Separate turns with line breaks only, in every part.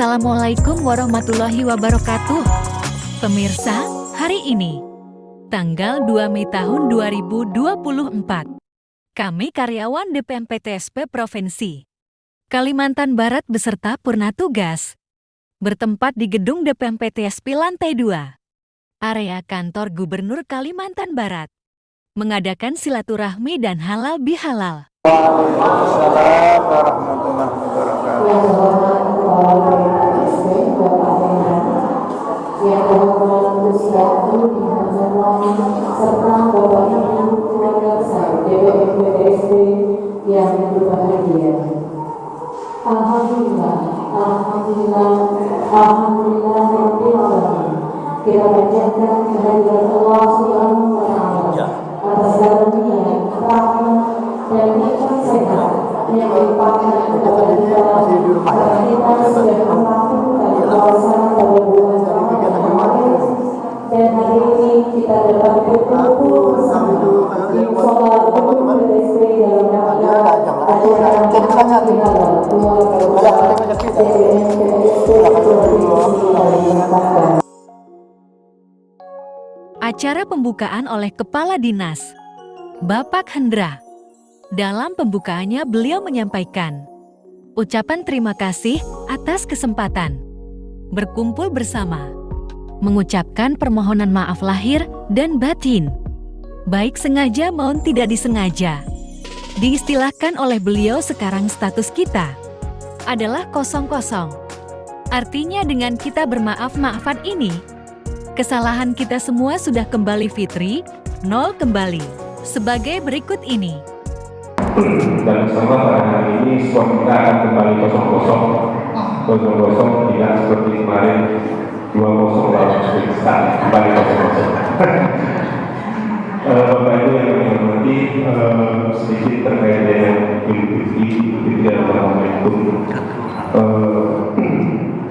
Assalamualaikum warahmatullahi wabarakatuh. Pemirsa, hari ini, tanggal 2 Mei tahun 2024, kami karyawan DPMPTSP Provinsi Kalimantan Barat beserta purna tugas bertempat di gedung DPMPTSP lantai 2, area kantor Gubernur Kalimantan Barat, mengadakan silaturahmi dan halal bihalal.
Waalaikumsalam warahmatullahi wabarakatuh.
Yang serta Bapak Ibu keluarga besar DPMPTSP yang berbahagia. Alhamdulillah, Rabbil Alamin. Kita panjatkan kehadiran Allah Subhanahu wa Ta'ala atas karunia, rahmat dan nikmat sehat yang dilimpahkan kepada kita karena kita sudah melakukan puasa pada bulan Ramadan, dan hari ini kita dapat berkumpul bersama di sholat DPMPTSP dalam rangka acara halal keluarga besar DPMPTSP Provinsi Kalimantan Barat.
Acara pembukaan oleh Kepala Dinas Bapak Hendra. Dalam pembukaannya beliau menyampaikan ucapan terima kasih atas kesempatan berkumpul bersama, mengucapkan permohonan maaf lahir dan batin, baik sengaja maupun tidak disengaja. Diistilahkan oleh beliau sekarang status kita adalah kosong-kosong. Artinya dengan kita bermaaf-maafan ini, kesalahan kita semua sudah kembali fitri, nol kembali. Sebagai berikut ini.
Dan bersama pada hari ini skor kita akan kembali kosong-kosong, tidak seperti kemarin 2-0 lawan Uzbekistan, kembali kosong-kosong. Bapak Ibu yang kami hormati, sedikit terkait dengan Idul Fitri dalam momentum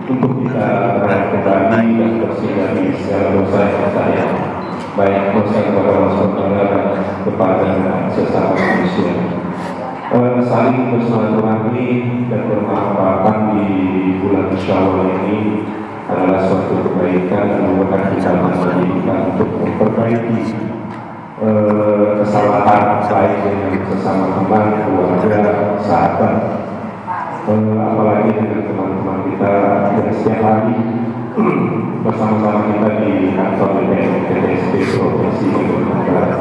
untuk kita merayakan kembali dan bersih dari segala dosa yang saya, baik dosa kepada Allah SWT dan kepada sesama manusia. Saling bersilaturahmi dan bermaaf-maafan di bulan Syawal ini adalah suatu kebaikan dan merupakan kita untuk memperbaiki kesalahan baik dengan sesama teman, keluarga, sahabat, apalagi dengan teman-teman kita yang setiap hari bersama-sama kita di kantor DPMPTSP Provinsi Kalimantan Barat.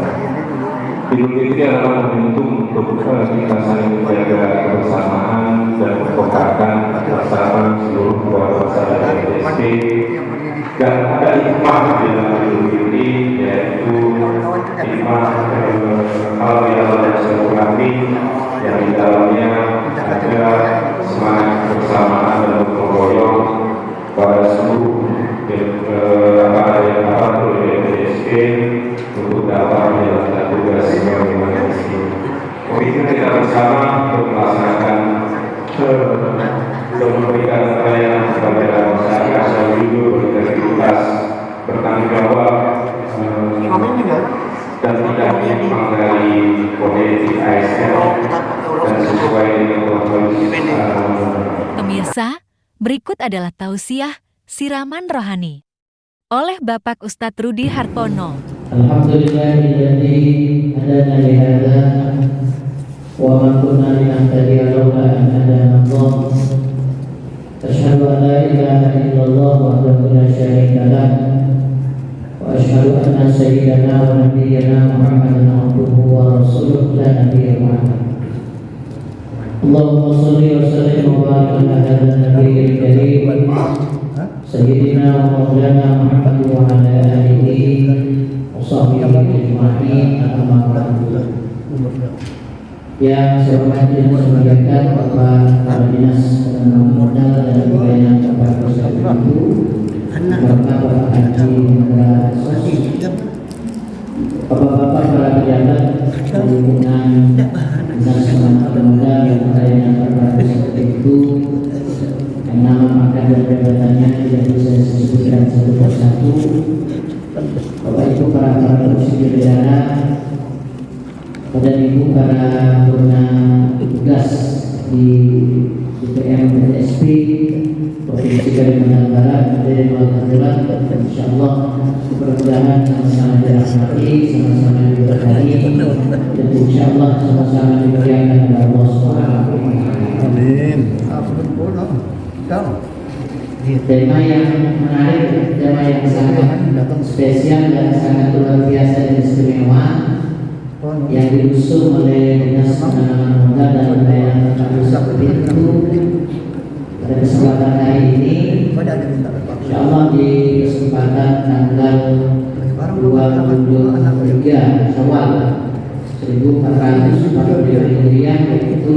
Idul Fitri adalah momentum untuk kita saling menjaga kebersamaan dan berkompakan bersama seluruh keluarga besar DPMPTSP. Dan ada hikmah di dalam Idul Fitri, yaitu hikmah hal yang silaturahmi yang di dalamnya ada semangat kebersamaan dan gotong royong pada seluruh aparatur DPMPTSP untuk dapat menjalankan tugas sebagaimana mestinya. Komitmen kita bersama untuk melaksanakan dan memberikan pelayanan kepada masyarakat secara jujur, berintegritas, bertanggung jawab, dan tidak menyimpang dari kode etik ASN dan sesuai dengan
Pemirsa, berikut adalah tausiah siraman rohani oleh Bapak Ustadz Rudi Hartono.
Alhamdulillahilladzi hadana li hadza wa ma kunna linahtadiya laula an hadana Allah. Asyhadu an la ilaha illallah wahdahu la syarika lah wa asyhadu anna sayyidana wa nabiyyana Muhammadan abduhu wa rasuluhu la nabiyya ba'dahu. Allahumma shalli wa sallim wa barik ala hadzal nabiyil karim sayyidina wa maulana Muhammad wa ala alihi wa sahbihi ajma'in. Amma ba'du. Yang saya hormati dan saya muliakan Bapak Kepala Dinas Penanaman Modal dan Pelayanan kepada Masyarakat itu, Bapak Haji Hendra Sosi, Bapak-bapak para pejabat di lingkungan Dinas Penanaman Modal dan Pelayanan kepada Masyarakat itu, yang nama pangkat dan jabatannya tidak bisa saya sebutkan satu persatu. Bapak Ibu para kursi bendera, dan Ibu para purna tugas di DPMPTSP Provinsi bagian barat dari Al-Quran. Insyaallah mudah-mudahan sama-sama dirahmati, sama-sama diberkahi, dan insyaallah sama-sama dimuliakan oleh Allah Subhanahu wa taala.
Amin.
Tema yang menarik, tema yang sangat spesial dan sangat luar biasa dan istimewa yang diusung oleh Dinas Penanaman Modal dan Pelayanan Kampus seperti itu pada kesempatan hari ini. Insyaallah di kesempatan tanggal 23 Syawal 1442 Hijriah, yaitu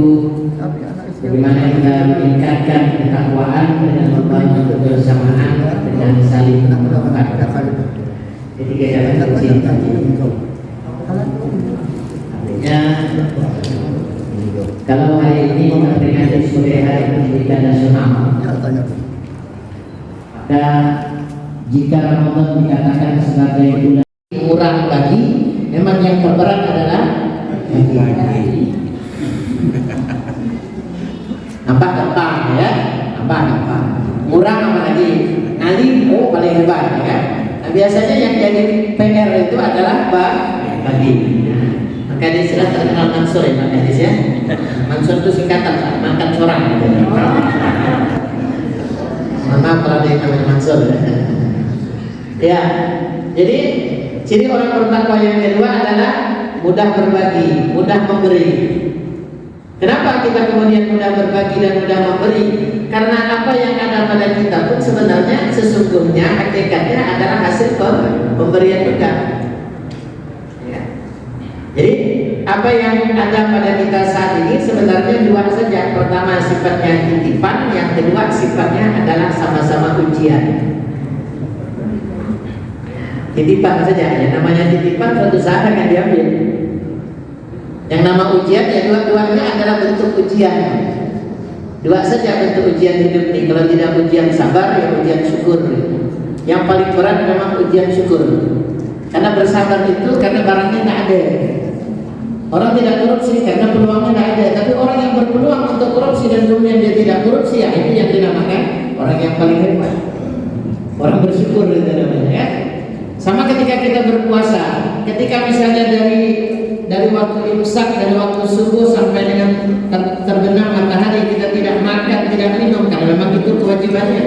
bagaimana kita meningkatkan ketakwaan dengan membangun kebersamaan dengan saling memaafkan. Ketiga jalan cinta. Artinya, kalau hari ini memperingati sebagai Hari Pendidikan Nasional, maka jika Ramadan dikatakan sebagai bulan murah bagi, memang yang terberat adalah bagi. Nampak gampang ya, nampak gampang. Murah apa lagi? Alim, oh paling hebat ya. Nah, biasanya yang jadi PR itu adalah bagi. Maka di istilah terkenal Mansur ya Pak Hadis ya. Mansur itu singkatan Pak, makan corang. Maaf kalau ada yang namanya Mansur ya. Ya, jadi ciri orang bertakwa yang kedua adalah mudah berbagi, mudah memberi. Kenapa kita kemudian mudah berbagi dan mudah memberi? Karena apa yang ada pada kita pun sebenarnya sesungguhnya hakikatnya adalah hasil pemberian juga. Ya. Jadi apa yang ada pada kita saat ini sebenarnya dua saja. Pertama sifatnya titipan, yang kedua sifatnya adalah sama-sama ujian. Titipan saja, yang namanya titipan suatu saat akan diambil. Yang nama ujian ya dua-duanya adalah bentuk ujian. Dua saja bentuk ujian hidup ini. Kalau tidak ujian sabar ya ujian syukur. Yang paling berat memang ujian syukur. Karena bersabar itu karena barangnya tidak ada. Orang tidak korupsi karena peluangnya tidak ada. Tapi orang yang berpeluang untuk korupsi dan kemudian dia tidak korupsi, ya itu yang dinamakan orang yang paling hebat. Orang bersyukur itu namanya ya. Sama ketika kita berpuasa, ketika misalnya dari waktu imsak, dari waktu subuh sampai dengan terbenam matahari kita tidak makan, tidak minum, karena memang itu kewajibannya.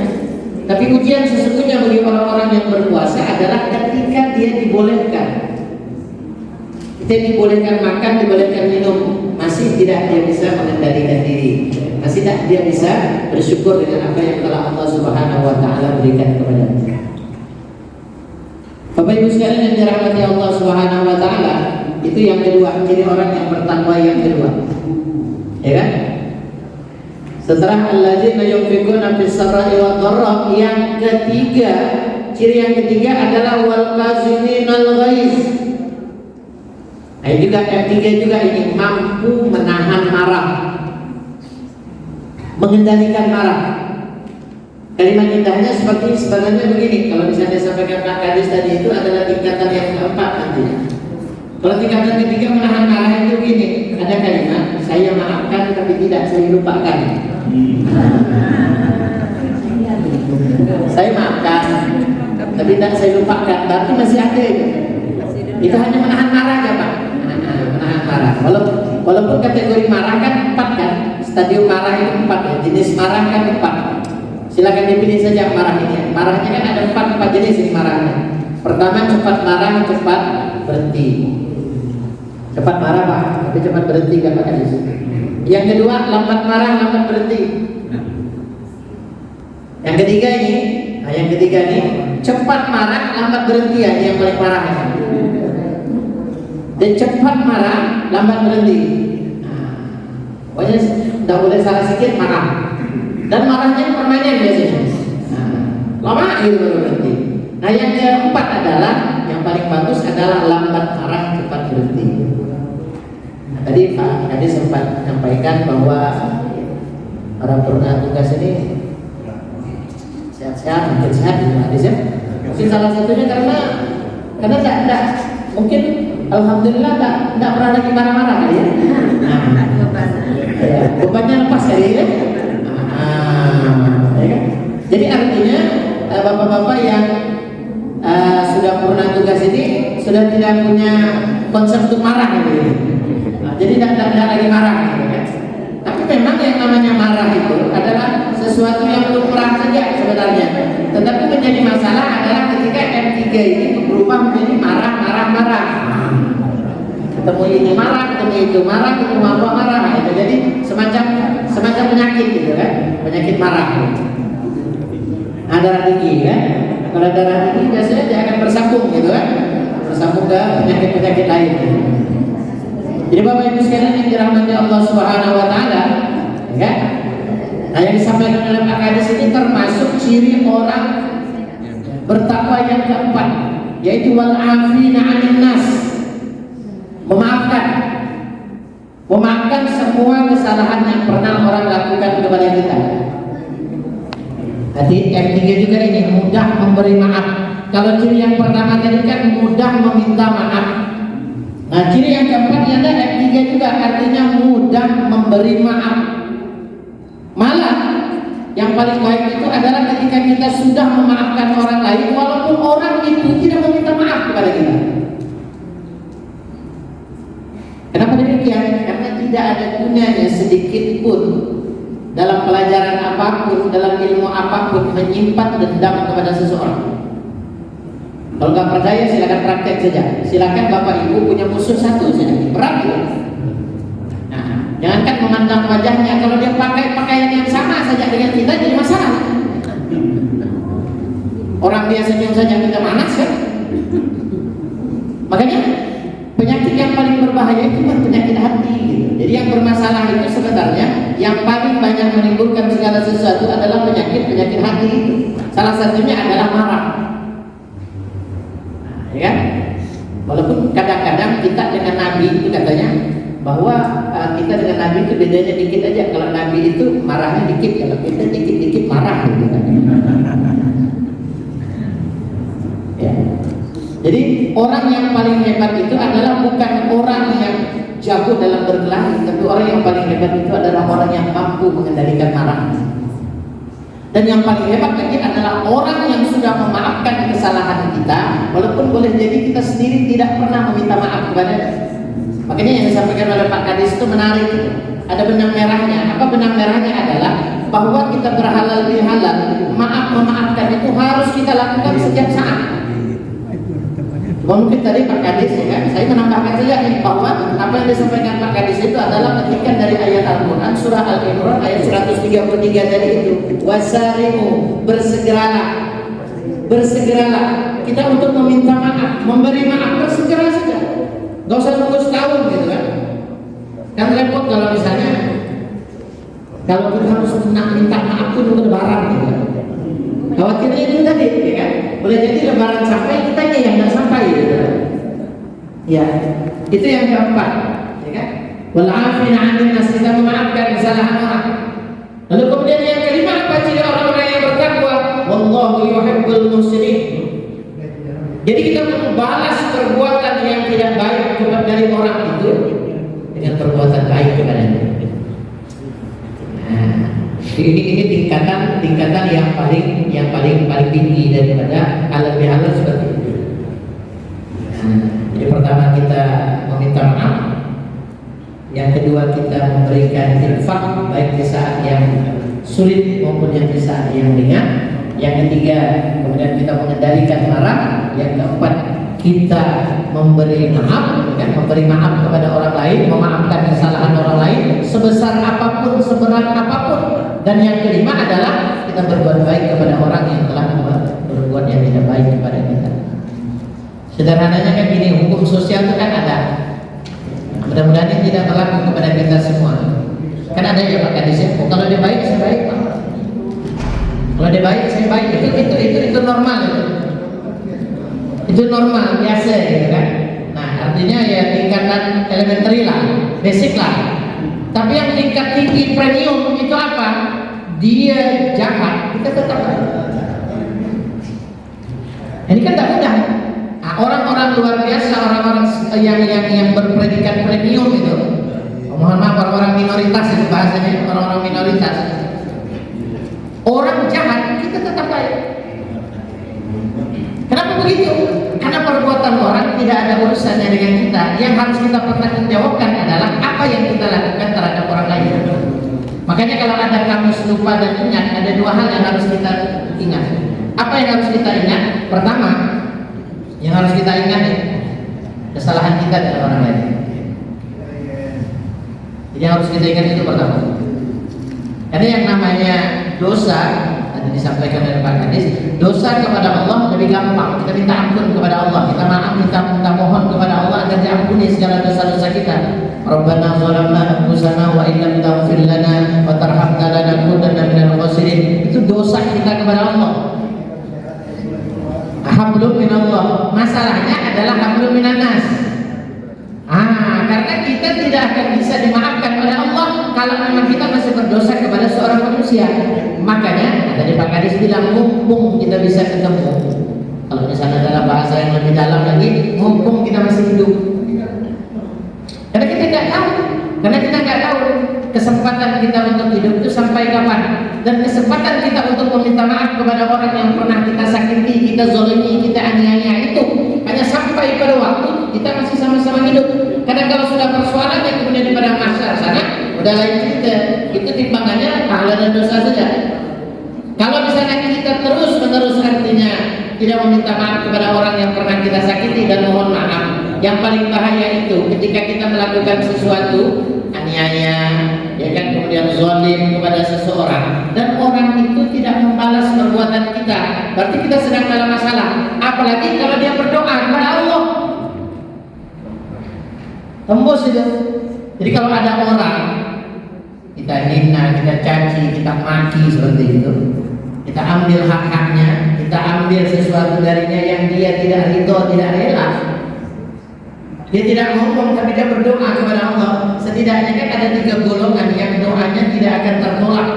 Tapi ujian sesungguhnya bagi orang-orang yang berpuasa adalah ketika dia dibolehkan. Kita dibolehkan makan, dibolehkan minum, masih tidak dia bisa mengendalikan diri, masih tidak dia bisa bersyukur dengan apa yang telah Allah Subhanahu wa taala berikan kepada kita. Bapak Ibu sekalian yang dirahmati Allah Subhanahu wa taala, itu yang kedua, ciri orang yang bertakwa yang kedua. Ya kan? Setelah alladzina yunfiquna fis sarra'i wad dharra, yang ketiga, ciri yang ketiga adalah wal kaziminal ghaiz. Juga yang ketiga juga ini mampu menahan marah, mengendalikan marah. Kalimat indahnya seperti sebenarnya begini. Kalau misalnya sampaikan Pak Kadis tadi itu adalah tingkatan yang keempat nantinya. Kalau tingkatan ketiga menahan marah itu begini. Ada kalimat saya maafkan tapi tidak saya lupakan. Saya maafkan tapi tidak saya lupakan. Berarti masih ada itu. Itu hanya menahan marah aja Pak. Menahan marah. Walaupun kategori marah kan 4 kan. Stadium marah itu 4 ya. Jenis marah kan 4. Silakan dipilih saja marah ini. Marahnya kan ada 4 jenis ini marahnya. Pertama cepat marah, cepat berhenti. Cepat marah Pak, tapi cepat berhenti kan Pak Kadis. Yang kedua lambat marah, lambat berhenti. Yang ketiga ini, cepat marah, lambat berhenti ya, ini yang paling parah. Dan cepat marah, lambat berhenti. Pokoknya tidak boleh salah sedikit marah. Dan marahnya permanen biasanya. Lama itu baru berhenti. Nah yang keempat adalah yang paling bagus adalah lambat marah cepat berhenti. Nah, tadi Pak Kadis sempat menyampaikan bahwa para purna tugas ini sehat-sehat, mungkin sehat Pak Kadis ya. Mungkin salah satunya karena tidak mungkin alhamdulillah tidak pernah lagi marah-marah kali ya. Bebannya lepas kali ya. Ya kan? Jadi artinya bapak-bapak yang sudah purna tugas ini sudah tidak punya konsep untuk marah gitu. Jadi tidak lagi marah gitu kan. Tapi memang yang namanya marah itu adalah sesuatu yang lumrah saja sebenarnya. Tetapi menjadi masalah adalah ketika M3 ini berubah menjadi marah. Ketemu ini marah, ketemu itu marah, ketemu apa marah. Gitu. Jadi semacam penyakit gitu kan, penyakit marah. Darah tinggi kan. Kalau darah tinggi biasanya dia akan bersambung gitu kan, bersambung ke penyakit-penyakit lain. Gitu. Jadi Bapak Ibu sekalian yang dirahmati Allah Subhanahu wa taala, ya. Nah, yang disampaikan oleh Pak Kadis ini termasuk ciri orang bertakwa yang keempat, yaitu wal afina 'anil nas. Memaafkan semua kesalahan yang pernah orang lakukan kepada kita. Jadi M3 juga ini mudah memberi maaf. Kalau ciri yang pertama tadi kan mudah meminta maaf. Nah, ciri yang keempat ada M3 juga, artinya mudah memberi maaf. Malah yang paling baik itu adalah ketika kita sudah memaafkan orang lain walaupun orang itu tidak meminta maaf kepada kita. Kenapa demikian? Karena tidak ada gunanya sedikit pun dalam pelajaran apapun, dalam ilmu apapun menyimpan dendam kepada seseorang. Kalau nggak percaya silakan praktek saja. Silakan Bapak Ibu punya musuh satu saja, berat ya. Nah, jangankan memandang wajahnya, kalau dia pakai pakaian yang sama saja dengan kita jadi masalah. Orang dia senyum saja kita manas kan? Makanya penyakit yang paling berbahaya itu kan penyakit hati gitu. Jadi yang bermasalah itu sebenarnya yang paling banyak menimbulkan segala sesuatu adalah penyakit hati. Salah satunya adalah marah. Nah, ya kan? Walaupun kadang-kadang kita dengan Nabi itu katanya bahwa kita dengan Nabi itu bedanya dikit aja. Kalau Nabi itu marahnya dikit, kalau kita dikit-dikit marah gitu kan. Ya. Jadi orang yang paling hebat itu adalah bukan orang yang jago dalam berkelahi, tapi orang yang paling hebat itu adalah orang yang mampu mengendalikan marah. Dan yang paling hebat lagi adalah orang yang sudah memaafkan kesalahan kita, walaupun boleh jadi kita sendiri tidak pernah meminta maaf kepadanya. Makanya yang disampaikan oleh Pak Kadis itu menarik. Ada benang merahnya. Apa benang merahnya adalah bahwa kita berhalal bihalal, memaafkan itu harus kita lakukan setiap saat. Mungkin tadi Pak Kadis ya kan, saya menambahkan saja nih bahwa apa yang disampaikan Pak Kadis itu adalah petikan dari ayat Al-Quran surah Al-Imran ayat 133 tadi itu, wasarimu, bersegeralah kita untuk meminta maaf, memberi maaf, bersegera saja, gak usah nunggu setahun gitu kan repot kalau misalnya kalau kita harus minta maaf itu nunggu lebaran gitu kan. Khawatirnya itu tadi, ya kan? Boleh jadi lebaran sampai kitanya yang nggak sampai, gitu. Ya, itu yang keempat, ya kan? Wal afina 'anil nas, kita memaafkan kesalahan orang. Lalu kemudian yang kelima apa ciri orang-orang yang bertakwa? Wallahu yuhibbul muhsinin. Jadi kita membalas perbuatan yang tidak baik dari orang itu dengan perbuatan baik kepadanya. Ini tingkatan yang paling tinggi daripada halal seperti itu. Jadi pertama kita meminta maaf, yang kedua kita memberikan infak baik di saat yang sulit maupun yang di saat yang ringan, yang ketiga kemudian kita mengendalikan marah, yang keempat kita memberi maaf, memberi maaf kepada orang lain, memaafkan kesalahan orang lain sebesar apapun, seberat apapun. Dan yang kelima adalah kita berbuat baik kepada orang yang telah berbuat yang tidak baik kepada kita. Sederhananya kan gini, hukum sosial itu kan ada. Mudah-mudahan ini tidak berlaku kepada kita semua. Kan ada yang Pak Kadis, kalau dia baik saya baik, Pak. Kalau dia baik saya baik, itu normal itu. Itu normal, biasa gitu kan. Nah, artinya ya tingkatan elementary lah, basic lah. Tapi yang tingkat tinggi premium itu apa? Dia jahat, kita tetap baik. Ini kan tak mudah. Nah, orang-orang luar biasa, orang-orang yang berpredikat premium itu, mohon maaf, orang-orang minoritas itu bahasanya, orang-orang minoritas. Orang jahat kita tetap begitu? Karena perbuatan orang tidak ada urusannya dengan kita. Yang harus kita pertanggungjawabkan adalah apa yang kita lakukan terhadap orang lain. Makanya kalau ada kamus lupa dan ingat, ada dua hal yang harus kita ingat. Apa yang harus kita ingat? Pertama, yang harus kita ingat kesalahan kita dengan orang lain. Jadi yang harus kita ingat itu pertama. Karena yang namanya dosa, tadi disampaikan oleh Pak Kadis, dosa kepada Allah lebih gampang. Kita minta ampun kepada Allah, kita maaf, minta mohon kepada Allah agar diampuni segala dosa-dosa kita. Rabbana zalamna anfusana wa illam taghfir lana wa tarhamna lanakunanna minal khasirin. Itu dosa kita kepada Allah. Hablum minallah. Masalahnya adalah hablum minannas. Karena kita tidak akan bisa dimaafkan oleh Allah kalau memang kita masih berdosa kepada seorang manusia. Makanya tadi Pak Kadis bilang, mumpung kita bisa ketemu, kalau misalnya dalam bahasa yang lebih dalam lagi, mumpung kita masih hidup. Karena kita nggak tahu kesempatan kita untuk hidup itu sampai kapan, dan kesempatan kita untuk meminta maaf kepada orang yang pernah kita sakiti, kita zalimi, kita aniaya itu hanya sampai pada waktu kita masih sama-sama hidup. Karena kalau sudah persoalan yang kemudian di padang mahsyar sana, udah lain cerita. Itu timbangannya pahala dan dosa saja. Kalau misalnya kita terus-menerus artinya tidak meminta maaf kepada orang yang pernah kita sakiti dan mohon maaf, yang paling bahaya itu ketika kita melakukan sesuatu aniaya, ya kan, kemudian zalim kepada seseorang dan orang itu tidak membalas perbuatan kita, berarti kita sedang dalam masalah. Apalagi kalau dia berdoa kepada Allah, tembus itu. Jadi kalau ada orang kita hina, kita caci, kita maki seperti itu, kita ambil hak-haknya, kita ambil sesuatu darinya yang dia tidak ridho, tidak rela, dia tidak ngomong tapi dia berdoa kepada Allah. Setidaknya kan ada 3 golongan yang doanya tidak akan tertolak.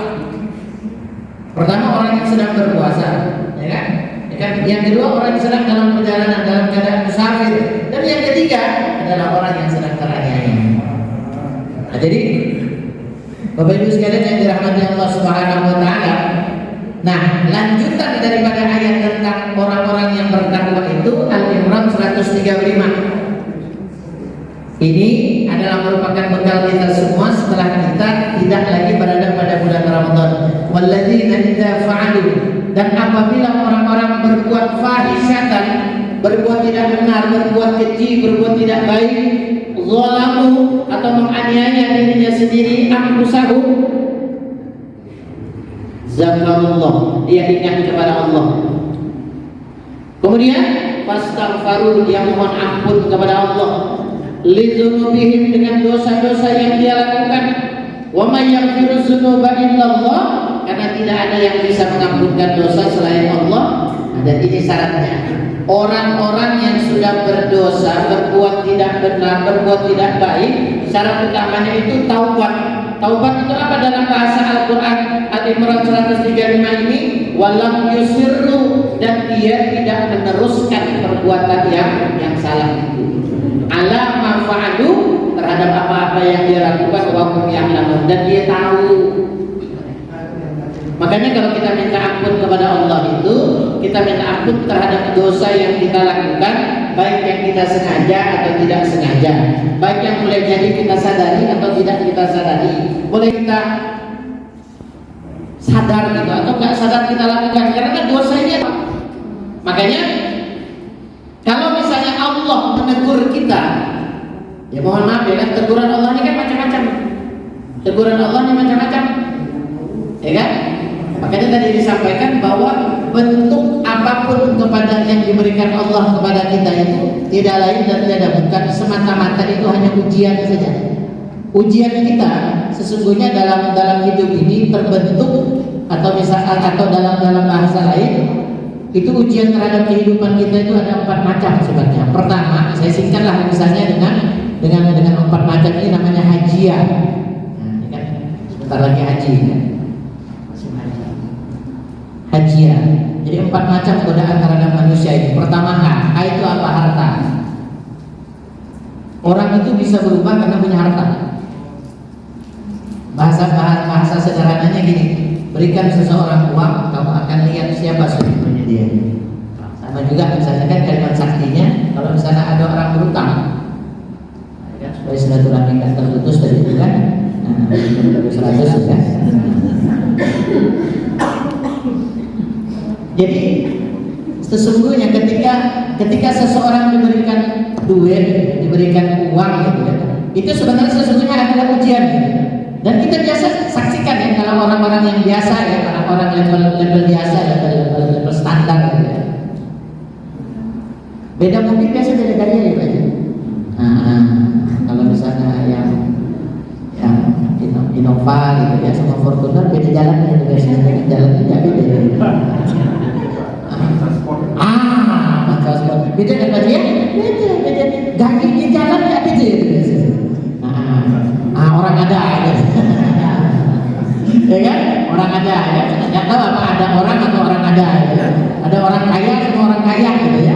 Pertama, orang yang sedang berpuasa, ya kan? Yang kedua, orang yang sedang dalam perjalanan dalam keadaan musafir, dan yang ketiga adalah orang yang sedang teraniaya. Nah, jadi Bapak Ibu sekalian yang dirahmati Allah Subhanahu wa taala. Nah, lanjutan daripada ayat tentang orang-orang yang bertakwa itu Al-Imran 135. Ini adalah merupakan bekal kita semua setelah kita tidak lagi berada pada bulan Ramadan. Walladzina idza fa'alu, dan apabila orang-orang berbuat fahisyatan, berbuat tidak benar, berbuat keji, berbuat tidak baik, zalamu atau menganiaya dirinya sendiri, anfusahu, zakarullah, dia ingat kepada Allah. Kemudian fastaghfaru, dia mohon ampun kepada Allah, lidzunubihim, dengan dosa-dosa yang dia lakukan. Wa may yaghfiru dzunuba illallah, karena tidak ada yang bisa mengampunkan dosa selain Allah. Dan ini syaratnya, orang-orang yang sudah berdosa, berbuat tidak benar, berbuat tidak baik, syarat utamanya itu taubat. Taubat itu apa dalam bahasa Al-Quran? Al-Imran 135 ini, walam yusirru, dan dia tidak meneruskan perbuatan yang salah itu. Ala ma fa'alu, terhadap apa-apa yang dia lakukan, wa hum ya'lamun, dan dia tahu. Makanya kalau kita minta ampun kepada Allah itu, kita minta ampun terhadap dosa yang kita lakukan, baik yang kita sengaja atau tidak sengaja, baik yang boleh jadi kita sadari atau tidak kita sadari, boleh kita sadar gitu atau nggak sadar kita lakukan, karena dosanya. Makanya kalau misalnya Allah menegur kita, ya mohon maaf ya kan, teguran Allah ini kan macam-macam. Teguran Allah ini macam-macam, ya kan? Makanya tadi disampaikan bahwa bentuk apapun kepada yang diberikan Allah kepada kita itu tidak lain dan tidak bukan semata-mata itu hanya ujian saja. Ujian kita sesungguhnya dalam hidup ini terbentuk atau misalkan atau dalam bahasa lain itu ujian terhadap kehidupan kita itu ada 4 macam sebenarnya. Pertama, saya singkatlah misalnya dengan 4 macam ini, namanya hajiah. Nah, ini kan sebentar lagi haji kan. Hajiah. Jadi 4 macam godaan terhadap manusia ini. Pertama, H itu apa? Harta. Orang itu bisa berubah karena punya harta. Bahasa sederhananya gini, berikan seseorang uang, kamu akan lihat siapa sesungguhnya dia. Sama juga misalnya kan kalimat saktinya, kalau misalnya ada orang berutang, kan supaya silaturahmi kan terputus dari itu kan, nah 100 ya. Jadi sesungguhnya ketika seseorang diberikan duit, diberikan uang gitu ya, itu sebenarnya sesungguhnya adalah ujian gitu. Dan kita biasa saksikan ya, kalau orang-orang yang biasa ya, orang-orang level biasa, level standar gitu ya. Beda mobil biasa beda gaya ya Pak. Kalau misalnya yang Innova gitu ya sama Fortuner beda jalannya itu biasanya, jalannya tidak beda. Transport beda kan Pak ya? Beda. Gajinya jalan tidak beda itu biasanya. Orang ada ya. Ya kan? Orang ada ya. Nggak tahu apa ada orang atau orang ada ya. Ada orang kaya sama orang kaya gitu ya.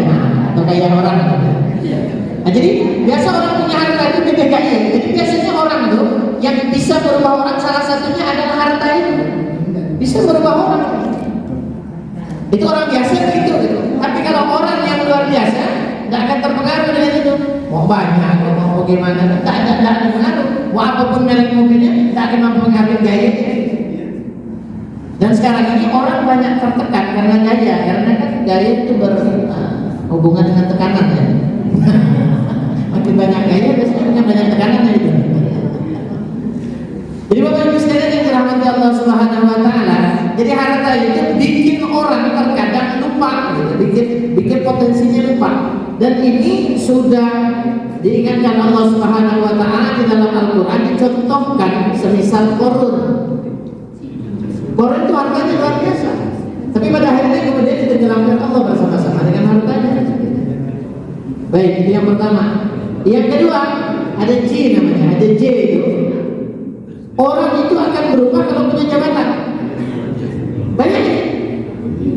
Atau kaya orang gitu. Nah, jadi biasa orang punya harta itu beda gaya. Jadi biasanya orang itu yang bisa berubah orang salah satunya adalah harta itu. Bisa berubah orang. Itu orang biasa gitu. Tapi kalau orang yang luar biasa tidak akan terpengaruh dengan itu. Mau banyak, mau bagaimana, tidak ada pengaruh. Mau apapun merek mobilnya, tidak akan mempengaruhi gaya. Dan sekarang ini orang banyak tertekan karena gaya, karena kan gaya itu berhubungan dengan tekanan ya. Makin banyak gaya, biasanya banyak tekanannya itu. Jadi Bapak Ibu sekalian yang dirahmati Allah Subhanahu Wa Taala, jadi harta itu bikin orang terkadang lupa, gitu. bikin potensinya lupa. Dan ini sudah diingatkan Allah Subhanahu Wa Taala di dalam Al-Quran, dicontohkan semisal korun. Korun itu hartanya luar biasa, tapi pada akhirnya kemudian ditenggelamkan Allah bersama-sama dengan hartanya. Baik, itu yang pertama. Yang kedua, ada J namanya, ada J itu. Orang itu akan berubah kalau punya jabatan. Banyak ya?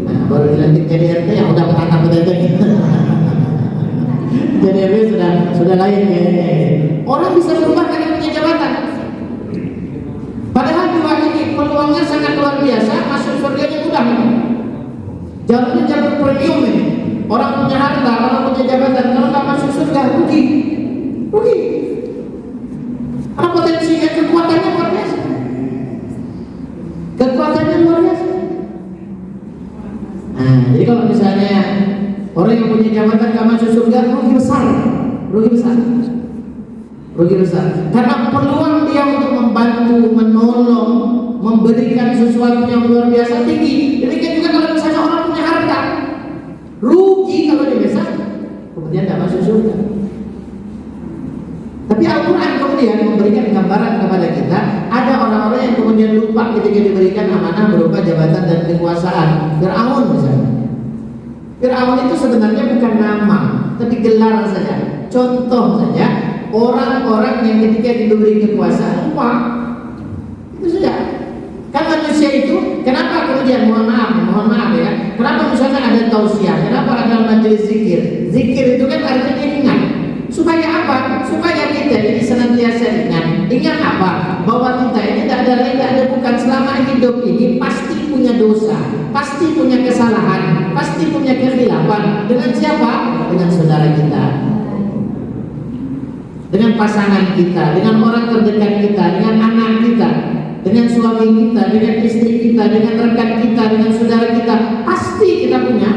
Nah, baru dilantik jadi RT yang udah bertantang bertantang. Jadi RT sudah lain ya. Orang bisa berubah karena punya jabatan. Padahal dua ini peluangnya sangat luar biasa, masuk surganya mudah. Jalurnya jalur premium ini. Orang punya harta, orang punya jabatan, kalau nggak masuk surga rugi. Karena potensinya, kekuatannya luar biasa. Nah, jadi kalau misalnya orang yang punya jabatan nggak masuk surga, rugi besar. Karena peluang dia untuk membantu, menolong, memberikan sesuatu yang luar biasa tinggi. Demikian juga kalau misalnya orang punya harta, rugi kalau dia besar, kemudian tidak masuk surga. Tapi Al-Quran kemudian memberikan gambaran kepada kita, ada orang-orang yang kemudian lupa ketika diberikan amanah berupa jabatan dan kekuasaan. Fir'aun misalnya. Fir'aun itu sebenarnya bukan nama, tapi gelar saja. Contoh saja, orang-orang yang ketika diberi kekuasaan lupa. Itu saja. Kan manusia itu, kenapa kemudian mohon maaf ya, kenapa misalnya ada tausiah, kenapa ada majelis zikir? Zikir itu kan artinya ingat. Supaya apa? Supaya kita ini senantiasa ingat apa? Bahwa kita ini tidak ada lain, tidak ada bukan, selama hidup ini pasti punya dosa, pasti punya kesalahan, pasti punya kekhilafan. Dengan siapa? Dengan saudara kita, dengan pasangan kita, dengan orang terdekat kita, dengan anak kita, dengan suami kita, dengan istri kita, dengan rekan kita, dengan saudara kita, pasti kita punya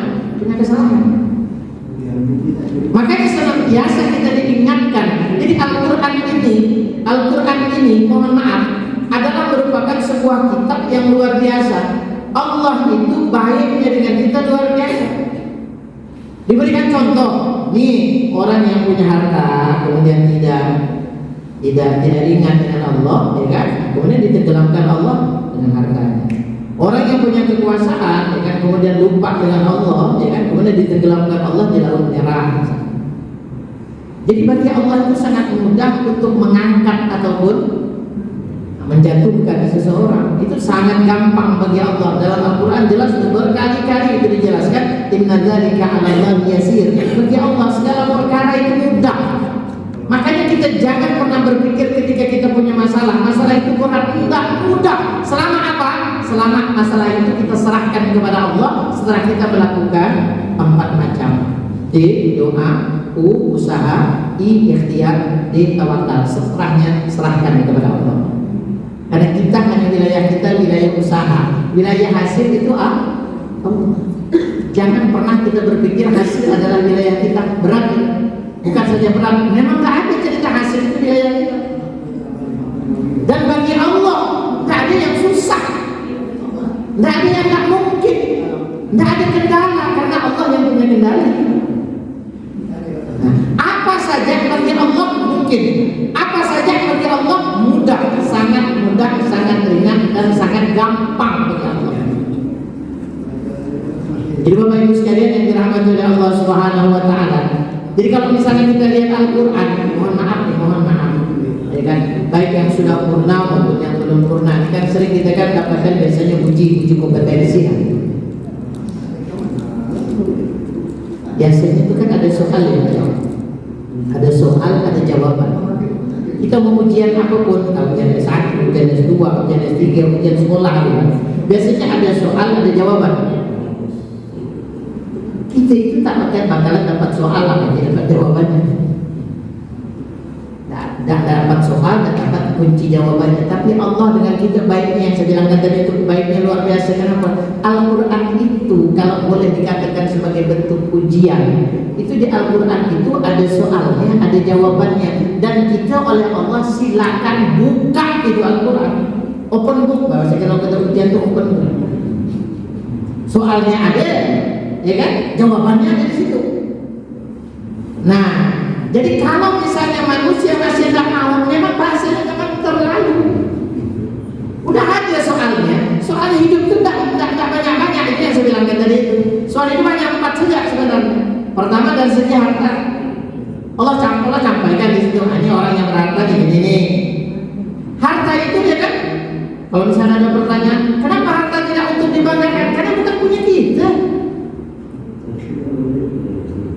kesalahan. Makanya senantiasa kita diingatkan. Jadi Al-Quran ini mohon maaf adalah merupakan sebuah kitab yang luar biasa. Allah itu baiknya dengan kita luar biasa. Diberikan contoh, nih orang yang punya harta kemudian tidak ingat dengan Allah, ya kan? Kemudian ditenggelamkan Allah dengan hartanya. Orang yang punya kekuasaan, ya kan, kemudian lupa dengan Allah, ya kan, kemudian ditenggelamkan Allah di laut merah. Jadi bagi Allah itu sangat mudah untuk mengangkat ataupun menjatuhkan seseorang. Itu sangat gampang bagi Allah. Dalam Al-Quran jelas berkali-kali itu dijelaskan, Inna dzalika 'ala Allahi yasir. Bagi Allah segala perkara itu mudah. Makanya kita jangan pernah berpikir ketika kita punya masalah itu berat, enggak, mudah. Selama apa? Selama masalah itu kita serahkan kepada Allah, setelah kita melakukan 4 macam. D. Doa, U. Usaha, I. Ikhtiar, D. Tawakal. Setelahnya serahkan kepada Allah. Karena kita hanya wilayah kita wilayah usaha, wilayah hasil itu Allah. Jangan pernah kita berpikir hasil adalah wilayah kita. Berat ya? Bukan saja berat, memang gak ada cerita hasil itu wilayah kita. Dan bagi Allah gak ada yang susah, gak ada yang gak mungkin, gak ada kendala, karena Allah yang punya kendali. Apa saja bagi Allah mungkin, apa saja bagi Allah mudah, sangat ringan dan sangat gampang bagi Allah. Jadi Bapak Ibu sekalian yang dirahmati oleh Allah Subhanahu wa taala. Jadi kalau misalnya kita lihat Al-Qur'an, mohon maaf, ya kan, baik yang sudah purna maupun yang belum purna, kan sering kita kan dapatkan biasanya uji kompetensi. Biasanya itu kan ada soal ya, ada soal, ada jawaban. Kita mau ujian apapun, ujian S1, ujian S2, ujian S3, ujian sekolah, gitu. Biasanya ada soal, ada jawaban. Kita itu tak bakalan dapat soal apa dapat jawabannya. Tak dapat soal, tak dapat kunci jawabannya. Tapi Allah dengan kita baiknya, yang saya bilang tadi itu baiknya luar biasa. Kenapa? Al-Quran itu kalau boleh dikatakan sebagai bentuk ujian, itu di Al-Quran itu ada soalnya, ada jawabannya, dan kita oleh Allah silakan buka itu Al-Quran. Open book, bahasa kalau kita ujian itu open book. Soalnya ada, ya kan? Jawabannya ada di situ. Nah, jadi kalau misalnya manusia masih tidak mau, memang bahasanya memang terlalu. Udah ada soalnya. Soal hidup itu tidak banyak-banyak. Itu yang saya bilang tadi itu. Soal itu banyak 4 saja sebenarnya. Pertama dari segi harta. Allah campaikan di situ. Ini orang yang berharta ini. Harta itu ya kan? Kalau misalnya ada pertanyaan, kenapa harta tidak untuk dibanggakan? Karena bukan punya kita.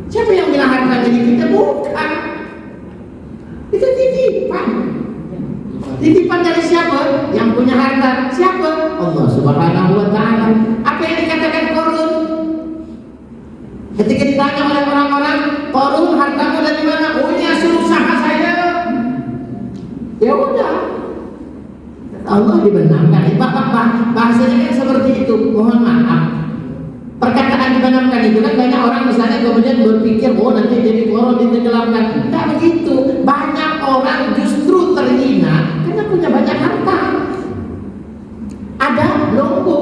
Siapa yang bilang harta milik kita? Bukan. Itu titipan. Titipan dari siapa? Yang punya harta. Siapa? Allah Subhanahu wa ta'ala. Apa yang dikatakan Qarun? Ketika ditanya oleh orang-orang, Qarun hartamu dari mana? Oh, ini hasil usaha saya. Ya udah. Allah dibenarkan. Bahasanya kan seperti itu. Mohon maaf. Perkataan dibenarkan itu kan banyak orang misalnya kemudian berpikir, oh nanti jadi Qarun ditenggelamkan. Tidak begitu. Banyak orang justru terhina karena punya banyak harta. Ada logo.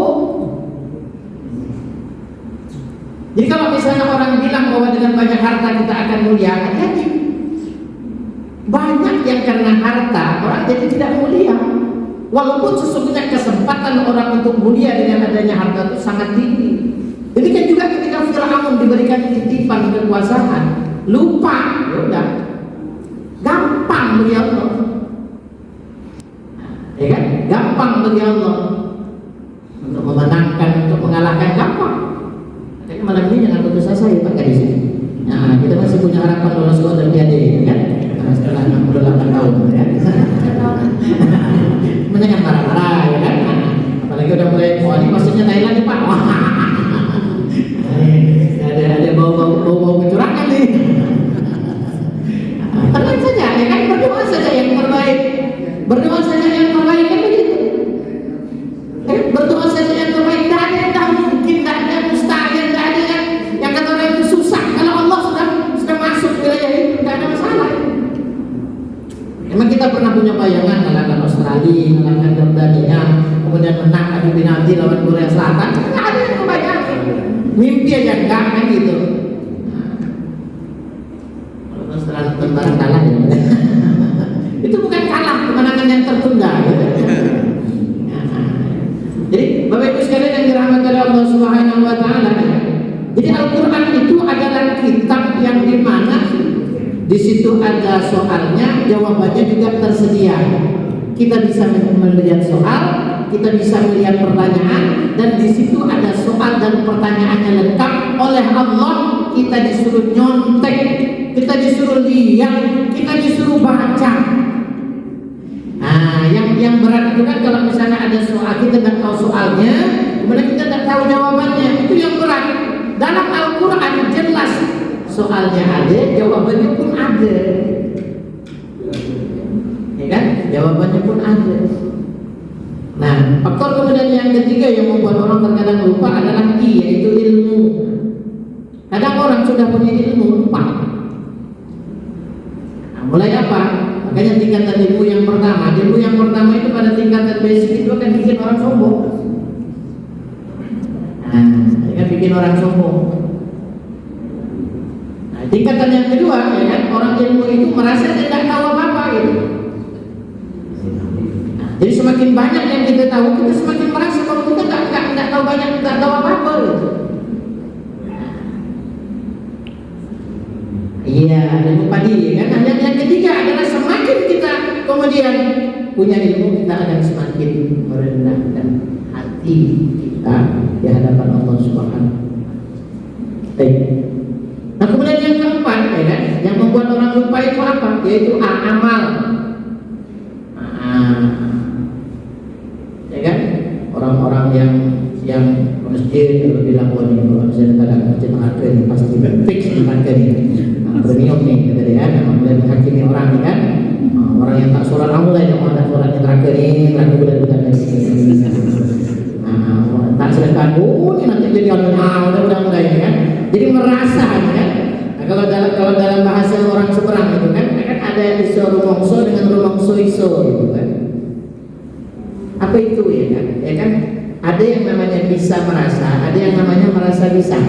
Jadi kalau misalnya orang bilang bahwa dengan banyak harta kita akan mulia, hati-hati. Banyak yang karena harta orang jadi tidak mulia. Walaupun sesungguhnya kesempatan orang untuk mulia dengan adanya harta itu sangat tinggi. Jadi kan juga ketika Fir'aun diberikan titipan kekuasaan, lupa, ya udah, gampang bagi Allah, ya kan? Gampang bagi Allah untuk memenangkan, untuk mengalahkan, gampang. Makanya malam ini jangan putus asa ya Pak Kadis. Nah, kita masih punya harapan lolos ke Olimpiade, kan? Setelah 68 tahun, ya. Jangan marah-marah, ya kan? Apalagi udah mulai, oh ini maksudnya Thailand nih Pak. Wah. Ada bau kecurangan nih. Tenang saja, ya kan, berdoa saja yang terbaik. Berdoa saja yang terbaik kan begitu. Berdoa saja yang terbaik. Tidak ada yang tak mungkin, tidak ada yang mustahil, tidak ada yang kata orang itu susah. Kalau Allah sudah masuk wilayah itu, tidak ada masalah. Memang kita pernah punya bayangan mengalahkan Australia, mengalahkan Jordania, kemudian menang adu penalti lawan Korea Selatan. Tidak ada yang kebayang. Mimpi aja enggak kan gitu. Kalau Australia barang kalah ya. Itu bukan kalah, kemenangan yang tertunda gitu. Jadi Bapak Ibu sekalian yang dirahmati oleh Allah Subhanahu wa taala. Jadi Al-Qur'an itu adalah kitab yang dimana di situ ada soalnya, jawabannya juga tersedia. Kita bisa melihat soal, kita bisa melihat pertanyaan, dan di situ ada soal dan pertanyaannya lengkap oleh Allah. Kita disuruh nyontek kita disuruh lihat, kita disuruh baca. Nah, yang berat itu kan kalau misalnya ada soal kita tidak tahu soalnya, kemudian kita tidak tahu jawabannya, itu yang berat. Dalam Al-Quran jelas soalnya ada, jawabannya pun ada. Ya kan? Jawabannya pun ada. Nah, faktor kemudian yang ketiga yang membuat orang terkadang lupa adalah yaitu ilmu. Kadang orang sudah punya ilmu lupa. Nah, mulai apa? Makanya tingkatan ilmu yang pertama itu pada tingkatan basic itu akan bikin orang sombong. Nah, akan bikin orang sombong. Nah, tingkatan yang kedua, ya kan, orang ilmu itu merasa tidak tahu apa-apa gitu. Nah, jadi semakin banyak yang kita tahu, kita semakin merasa kalau kita tidak tahu banyak, tidak tahu apa-apa gitu. Iya, ilmu padi kan. Yang ketiga adalah semakin kita kemudian punya ilmu, kita akan semakin merendahkan hati kita di hadapan Allah Subhanahu. Nah, kemudian yang keempat, ya kan, yang membuat orang lupa itu apa? Yaitu amal. Ya kan, orang-orang yang masjid kalau bilang kalau misalnya kadang masjid harga ini pasti fix harga ini. Premium nih, kata dia, mulai menghakimi orang, kan? Orang yang tak sholat, mulai yang ada sholatnya terakhir ini, terakhir bulan-bulan ini. Tak sedekah, ini nanti jadi orang, udah mulai, kan? Jadi merasa, kan? Nah, kalau dalam bahasa orang seberang itu, kan ada iso rumongso dengan rumongso iso, gitu kan? Apa itu ya kan? Ya kan? Ada yang namanya bisa merasa, ada yang namanya merasa bisa.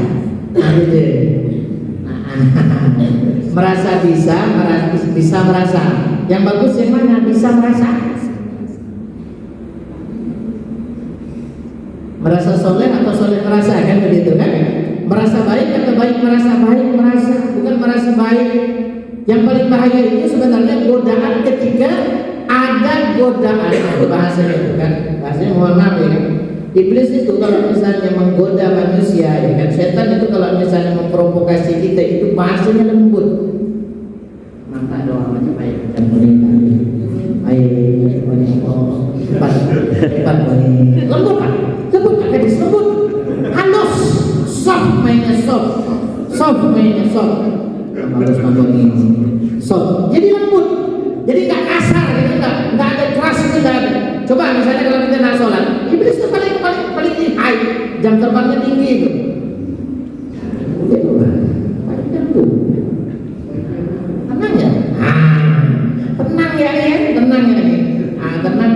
Nah, gitu. Merasa bisa merasa. Yang bagus yang mana? Bisa merasa. Merasa soleh atau soleh merasa, kan begitu kan? Merasa baik atau baik merasa, bukan merasa baik. Yang paling bahaya itu sebenarnya godaan ketika ada godaan. Itu bahasanya itu kan? Bahasanya mohon maaf ya kan? Iblis itu kalau misalnya menggoda manusia, ya kan, setan itu kalau misalnya memprovokasi kita itu bahasanya lembut. Maka doa macam baik dan mereka, air banyak cepat lembut kan, gadis lembut, halus, soft mainnya soft, harus ini soft, jadi lembut, jadi nggak kasar, gitu, nggak ada keras itu nggak ada. Coba misalnya kalau kita nak sholat, iblis itu paling high, jam terbangnya tinggi itu. Tenang ya, tenang ya, tenang ya nih. Tenang.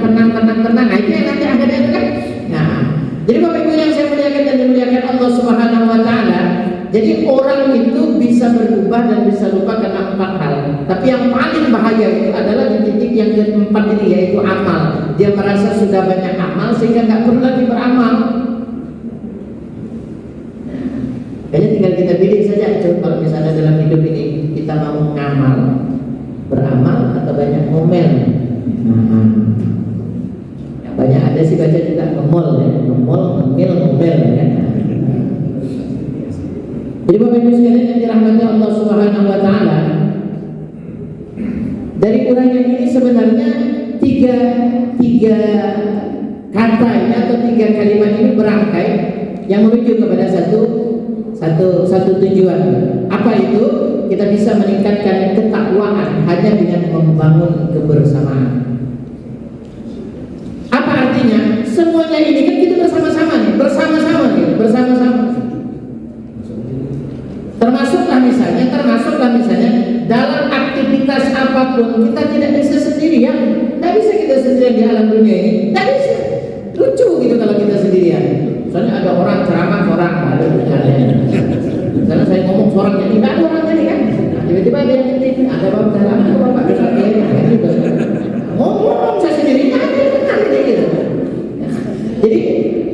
Nah, itu yang nanti akhirnya itu kan. Nah, jadi Bapak Ibu yang saya muliakan dan dimuliakan Allah Subhanahu Wa Taala. Jadi orang itu bisa berubah dan bisa lupa karena 4 hal. Tapi yang paling bahaya itu adalah di titik yang keempat ini, yaitu amal. Dia merasa sudah banyak amal sehingga nggak perlu lagi beramal. Kayaknya tinggal kita pilih saja. Kalau misalnya dalam hidup ini kita mau ngamal, beramal atau banyak ngomel. Yang banyak ada sih baca juga ngomel, ngomel kan. Jadi Bapak Ibu sekalian yang dirahmati Allah Subhanahu Wa Taala, dari uraian ini sebenarnya tiga kata ini atau 3 kalimat ini berangkai yang menuju kepada satu tujuan. Apa itu? Kita bisa meningkatkan ketakwaan hanya dengan membangun kebersamaan. Apa artinya? Semuanya ini kan kita bersama-sama. Termasuklah misalnya dalam aktivitas apapun kita tidak bisa sendirian. Tidak bisa kita sendirian di alam dunia ini. Tidak bisa. Lucu gitu kalau kita sendirian. Soalnya ada orang ceramah, orang ada misalnya. Misalnya saya ngomong seorang jadi tidak ada orang jadi kan. Nah, tiba-tiba ada yang nyetik, ada bapak dalam, ada bapak besar ngomong saya sendiri gitu.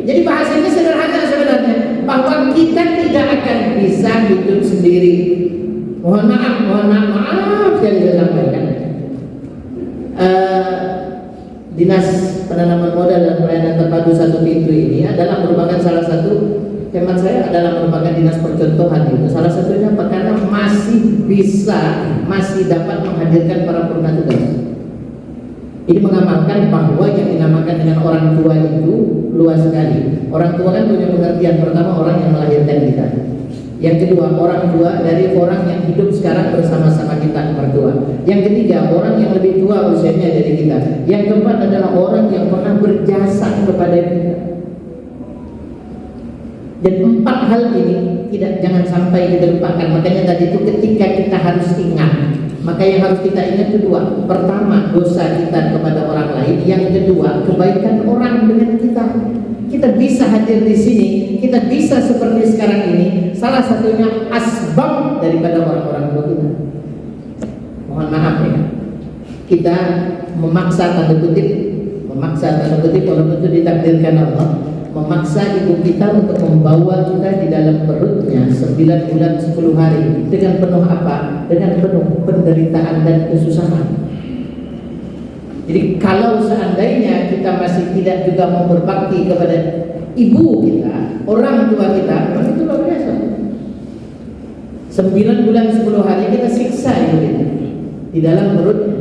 Jadi bahasanya sederhana sebenarnya, bahwa kita tidak akan bisa hidup sendiri. Mohon maaf sekali saya sampaikan. Dinas Penanaman Modal dan Pelayanan Terpadu 1 Pintu ini adalah merupakan salah satu hemat saya adalah merupakan dinas percontohan itu. Salah satunya apa? Karena masih dapat menghadirkan para purna tugas. Ini mengamalkan bahwa yang dinamakan dengan orang tua itu luas sekali. Orang tua kan punya pengertian, pertama orang yang melahirkan kita. Yang kedua, orang tua dari orang yang hidup sekarang bersama-sama kita, mertua. Yang ketiga, orang yang lebih tua usianya dari kita. Yang keempat adalah orang yang pernah berjasa kepada kita. Dan 4 hal ini jangan sampai kita lupakan. Makanya tadi itu ketika kita harus ingat, maka yang harus kita ingat itu 2. Pertama, dosa kita kepada orang lain. Yang kedua, kebaikan orang dengan kita. Kita bisa hadir di sini, kita bisa seperti sekarang ini, salah satunya asbab daripada orang-orang tua kita. Mohon maaf ya, kita memaksa tanda kutip walaupun itu ditakdirkan Allah, memaksa ibu kita untuk membawa kita di dalam perutnya 9 bulan 10 hari dengan penuh apa? Dengan penuh penderitaan dan kesusahan. Jadi kalau seandainya kita masih tidak juga mau berbakti kepada ibu kita, orang tua kita, memang itu luar biasa. 9 bulan 10 hari kita siksa ibu kita di dalam perutnya.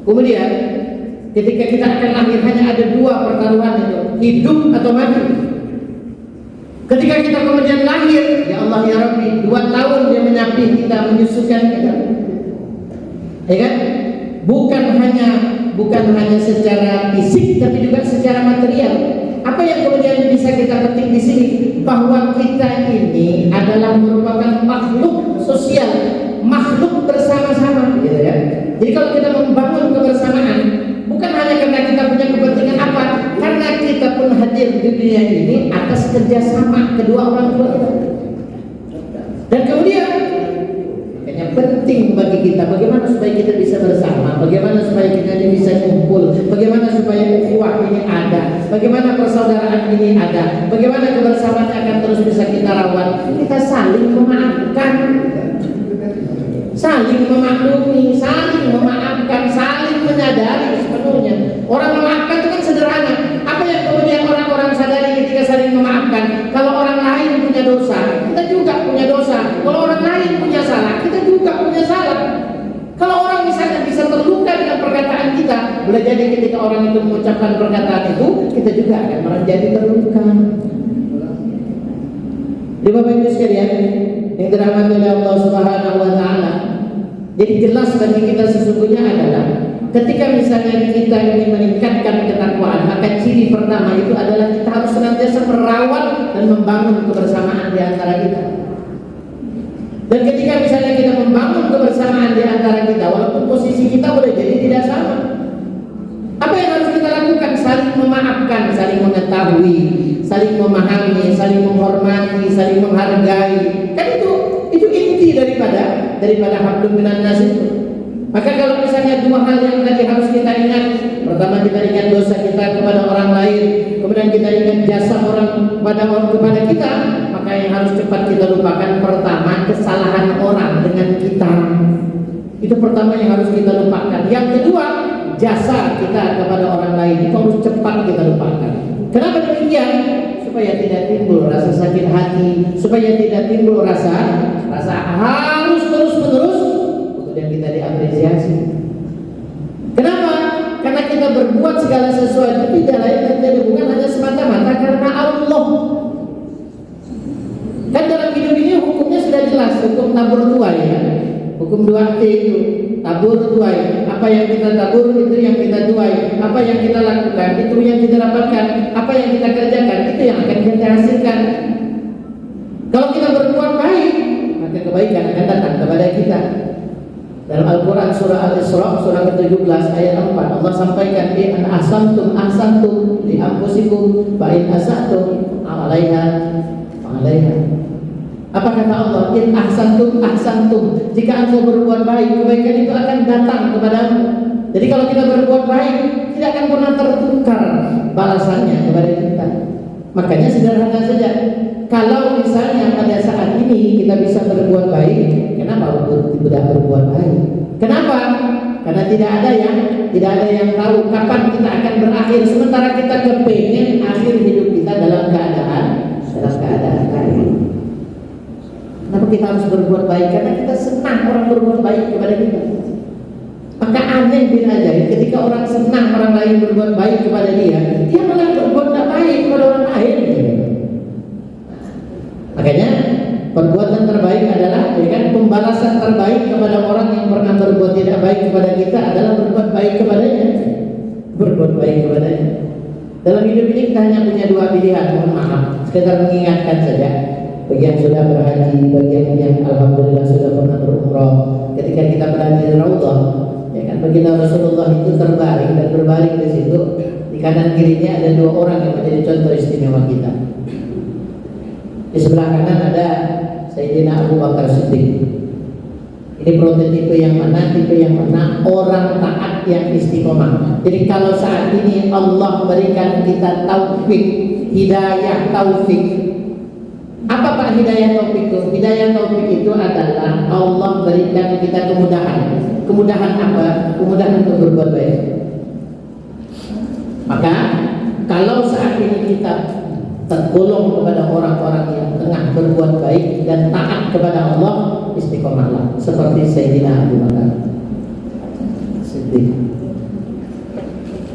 Kemudian ketika kita akan lahir hanya ada 2 pertaruhan itu, hidup atau mati. Ketika kita kemudian lahir, ya Allah ya Rabbi, 2 tahun dia menyapih kita, menyusukan kita, ya kan? Bukan hanya secara fisik, tapi juga secara material. Apa yang kemudian bisa kita petik di sini? Bahwa kita ini adalah merupakan makhluk sosial, makhluk bersama-sama, gitu ya. Jadi kalau kita membangun kebersamaan, bukan hanya karena kita punya kepentingan apa, karena kita pun hadir di dunia ini atas kerjasama kedua orang tua kita. Dan kemudian makanya penting bagi kita bagaimana supaya kita bisa bersama, bagaimana supaya kita ini bisa kumpul, bagaimana supaya ukhuwah ini ada, bagaimana persaudaraan ini ada, bagaimana kebersamaan akan terus bisa kita rawat. Kita saling memaafkan, saling memaklumi, saling memaafkan, saling menyadari sepenuhnya. Orang memaafkan itu kan sederhana. Apa yang kemudian orang-orang sadari ketika saling memaafkan? Kalau orang lain punya dosa, kita juga punya dosa. Kalau orang lain punya salah, kita juga punya salah. Kalau orang misalnya bisa terluka dengan perkataan kita, boleh jadi ketika orang itu mengucapkan perkataan itu, kita juga akan menjadi terluka. Di Bapak Ibu sekalian yang dirahmati oleh Allah Subhanahu wa taala. Jadi jelas bagi kita sesungguhnya adalah ketika misalnya kita ingin meningkatkan ketakwaan, maka ciri pertama itu adalah kita harus senantiasa merawat dan membangun kebersamaan di antara kita. Dan ketika misalnya kita membangun kebersamaan di antara kita, walaupun posisi kita boleh jadi tidak sama, apa yang harus kita lakukan? Saling memaafkan, saling mengetahui, saling memahami, saling menghormati, saling menghargai. Kan itu inti daripada hablum minan nas itu. Maka kalau misalnya 2 hal yang tadi harus kita ingat, pertama kita ingat dosa kita kepada orang lain, kemudian kita ingat jasa orang kepada kita, maka yang harus cepat kita lupakan pertama kesalahan orang dengan kita. Itu pertama yang harus kita lupakan. Yang kedua, jasa kita kepada orang lain itu harus cepat kita lupakan. Kenapa demikian? Supaya tidak timbul rasa sakit hati, supaya tidak timbul rasa harus terus-menerus kemudian kita diapresiasi. Kenapa? Karena kita berbuat segala sesuatu tidak lain dan tidak bukan hanya semata-mata karena Allah. Kan dalam hidup ini hukumnya sudah jelas, hukum tabur tuai ya. Hukum 2T itu tabur tuai. Apa yang kita tabur itu yang kita tuai. Apa yang kita lakukan itu yang kita dapatkan. Apa yang kita kerjakan itu yang akan kita hasilkan. Kalau kita berbuat baik, maka kebaikan akan datang kepada kita. Dalam Al-Quran surah Al-Isra surah ke-17 ayat 4 Allah sampaikan in ahsantum li anfusikum fa in asatum 'alaiha. Apa kata Allah? In ahsantum. Jika engkau berbuat baik, kebaikan itu akan datang kepadamu. Jadi kalau kita berbuat baik, tidak akan pernah tertukar balasannya kepada kita. Makanya sederhana saja. Kalau misalnya pada saat ini kita bisa berbuat baik, kenapa tidak berbuat baik? Kenapa? Karena tidak ada yang tahu kapan kita akan berakhir. Sementara kita kepengen akhir hidup kita dalam keadaan dalam keadaan kaya. Kenapa kita harus berbuat baik? Karena kita senang orang berbuat baik kepada kita. Maka aneh bin ajaib ketika orang senang orang lain berbuat baik kepada dia malah berbuat tak baik kepada orang lain. Makanya perbuatan terbaik adalah pembalasan terbaik kepada orang yang pernah berbuat tidak baik kepada kita adalah berbuat baik kepadanya. Berbuat baik kepadanya. Dalam hidup ini kita hanya punya dua pilihan, mohon maaf, sekedar mengingatkan saja. Bagi yang sudah berhaji, bagi yang alhamdulillah sudah pernah berumrah, ketika kita berada di Raudhah, baginda Rasulullah itu terbaring dan berbaring di situ. Di kanan kirinya ada dua orang yang menjadi contoh istimewa kita. Di sebelah kanan ada Sayyidina Abu Bakar Siddiq. Ini prototipe yang mana, tipe yang mana orang taat yang istiqomah. Jadi kalau saat ini Allah berikan kita taufik, hidayah taufik. Apa Pak hidayah taufik itu? Hidayah taufik itu adalah Allah berikan kita kemudahan. Kemudahan apa? Kemudahan untuk berbuat baik. Maka kalau saat ini kita tergolong kepada orang-orang yang tengah berbuat baik dan taat kepada Allah, istiqomahlah seperti Sayyidina Abu Bakar Siddiq.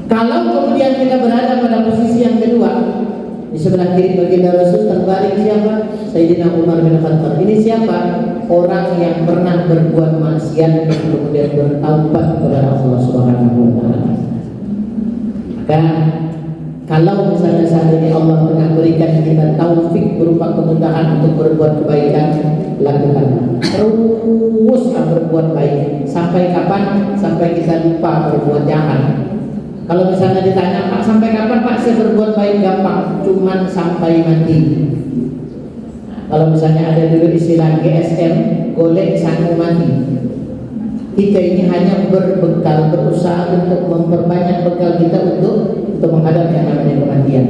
Kalau kemudian kita berada pada posisi yang kedua, di sebelah kiri baginda Rasul terbaring siapa? Sayyidina Umar bin Khattab. Ini siapa? Orang yang pernah berbuat maksiat dan kemudian bertaubat kepada Allah Subhanahu wa taala. Maka kalau misalnya saat ini Allah tengah berikan kita taufik berupa kemudahan untuk berbuat kebaikan, lakukan. Teruslah berbuat baik. Sampai kapan? Sampai kita lupa berbuat jahat. Kalau misalnya ditanya, Pak, sampai kapan Pak saya berbuat baik? Gampang, cuman sampai mati. Kalau misalnya ada dulu istilah GSM, golek sanggup mati. Kita ini hanya berbekal, berusaha untuk memperbanyak bekal kita untuk menghadapi yang namanya kematian.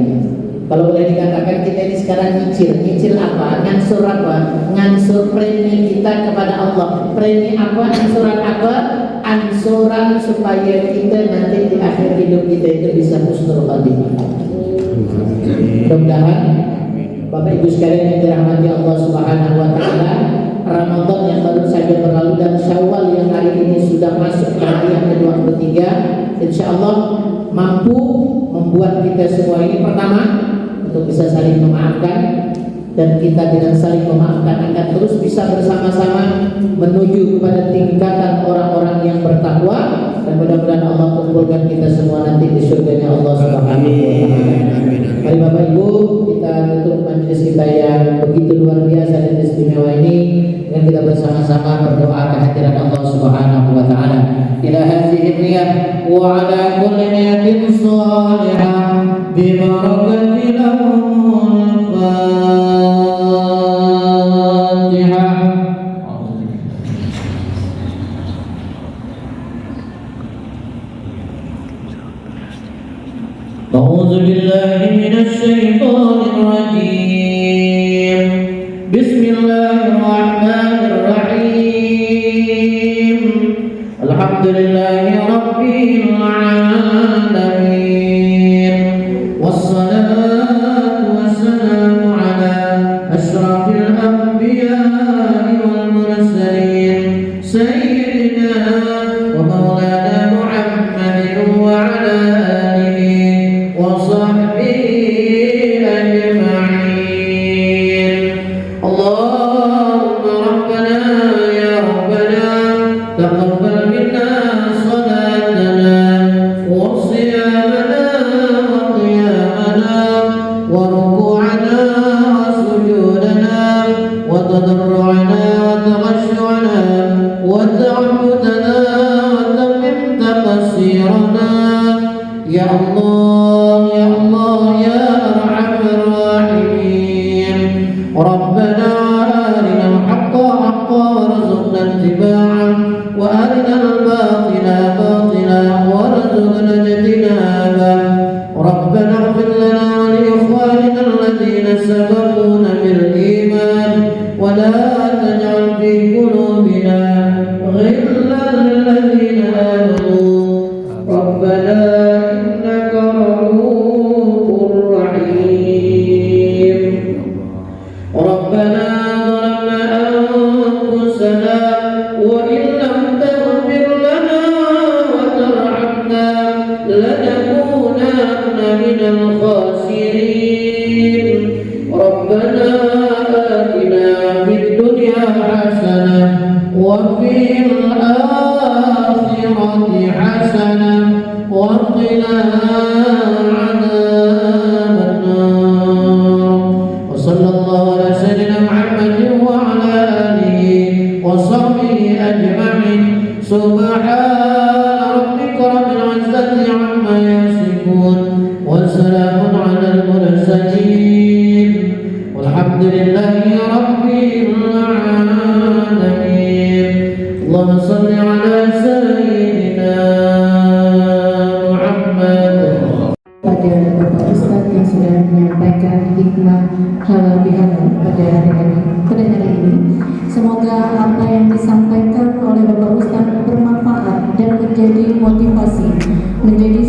Kalau boleh dikatakan kita ini sekarang nyicil apa? Ngansur apa? Ngansur premi kita kepada Allah. Premi apa? Ansuran apa? Ansuran supaya kita nanti di akhir hidup kita itu bisa husnul khatimah. Mudah-mudahan Bapak Ibu sekalian yang dirahmati Allah Subhanahu wa taala, Ramadan yang baru saja berlalu dan Syawal yang hari ini sudah masuk ke hari yang ke-23, insyaallah mampu membuat kita semua ini pertama untuk bisa saling memaafkan, dan kita dengan saling memaafkan akan terus bisa bersama-sama menuju kepada tingkatan orang-orang yang bertakwa, dan mudah-mudahan Allah kumpulkan kita semua nanti di surganya Allah Subhanahu wa taala. Mari Bapak Ibu, kita tutup majelis kita yang begitu luar biasa dan istimewa ini dengan kita bersama-sama berdoa kehadiran Allah Subhanahu wa taala. Ila hadhihi niyah wa ala kulli niyatin shalihah bi barakati lahumul Fatihah. أعوذ بالله من الشيطان الرجيم بسم الله الرحمن الرحيم الحمد لله رب العالمين والصلاة والسلام على أشرف الأنبياء والمرسلين سيدنا ومولانا محمد وعلى وصحبه أجمعين. اللهم ربنا يا ربنا تقبل منا صلاتنا وصيامنا وقيامنا وركوعنا وسجودنا وتضرعنا وتخشعنا وتعبدنا وتمم تقصيرنا يا الله يا الله يا أرحم الراحمين. ربنا أرنا الحق حقا وارزقنا اتباعه وأرنا الباطل باطلا وارزقنا اجتنابه. ربنا اغفر لنا ولإخواننا الذين سبقونا بالإيمان ولا تجعل في قلوبنا غلا للذين آمنوا ربنا إنك رؤوف رحيم. وفي الآخرة حسنة وقنا عذاب النار وصلى الله على سيدنا محمد وعلى آله وصحبه أجمعين سبحان ربك رب العزة عما يصفون وسلام على المرسلين والحمد لله رب العالمين اللهم صل على سيدنا محمد.
Pada Bapak Ustadz yang sudah menyampaikan hikmah halal bihalal pada hari ini, semoga apa yang disampaikan oleh Bapak Ustadz bermanfaat dan menjadi motivasi, menjadi